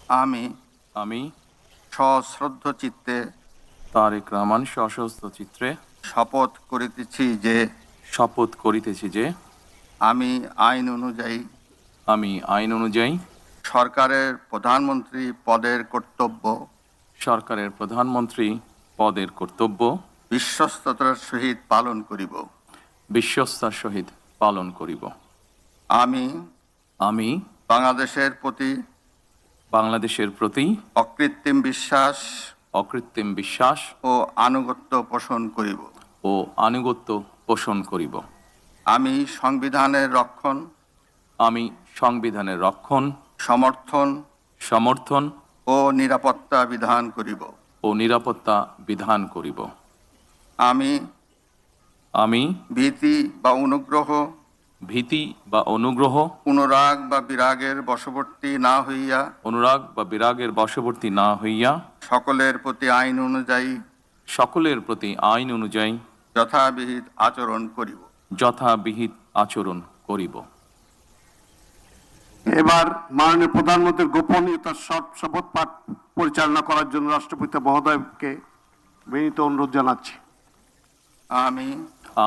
আমি আমি সশ্রদ্ধ চিত্তে তারেক রহমান সশস্ত্র চিত্রে শপথ করিতেছি যে আমি আইন অনুযায়ী সরকারের প্রধানমন্ত্রী পদের কর্তব্য বিশ্বস্ততার সহিত পালন করিব। আমি বাংলাদেশের প্রতি অকৃত্রিম বিশ্বাস ও আনুগত্য পোষণ করিব। আমি সংবিধানের রক্ষণ, সমর্থন ও নিরাপত্তা বিধান করিব। আমি ভীতি বা অনুগ্রহ, অনুরাগ বা বিরাগের বশবর্তী না হইয়া সকলের প্রতি আইন অনুযায়ী যথাবিহিত আচরণ করিব। এবার মাননীয় প্রধানমন্ত্রীর গোপনীয়তার শপথ পাঠ পরিচালনা করার জন্য রাষ্ট্রপতি মহোদয়কে বিনীত অনুরোধ জানাচ্ছি।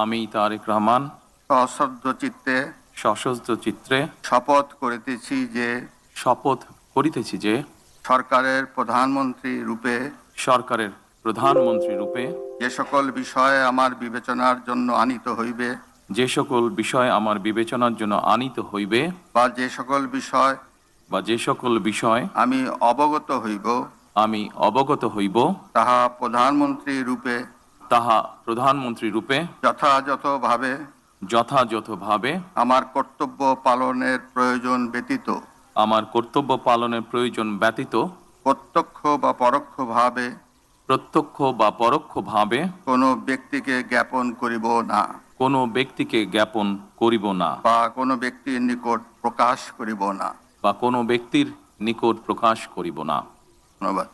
আমি তারেক রহমান সশস্ত্র চিত্রে শপথ করিতেছি যে সরকারের প্রধানমন্ত্রী রূপে যে সকল বিষয় আমার বিবেচনার জন্য আনিত হইবে বা যে সকল বিষয় আমি অবগত হইব তাহা প্রধানমন্ত্রী রূপে যথাযথভাবে আমার কর্তব্য পালনের প্রয়োজন ব্যতীত প্রত্যক্ষ বা পরোক্ষভাবে কোনো ব্যক্তিকে জ্ঞাপন করিব না বা কোনো ব্যক্তির নিকট প্রকাশ করিব না। ধন্যবাদ।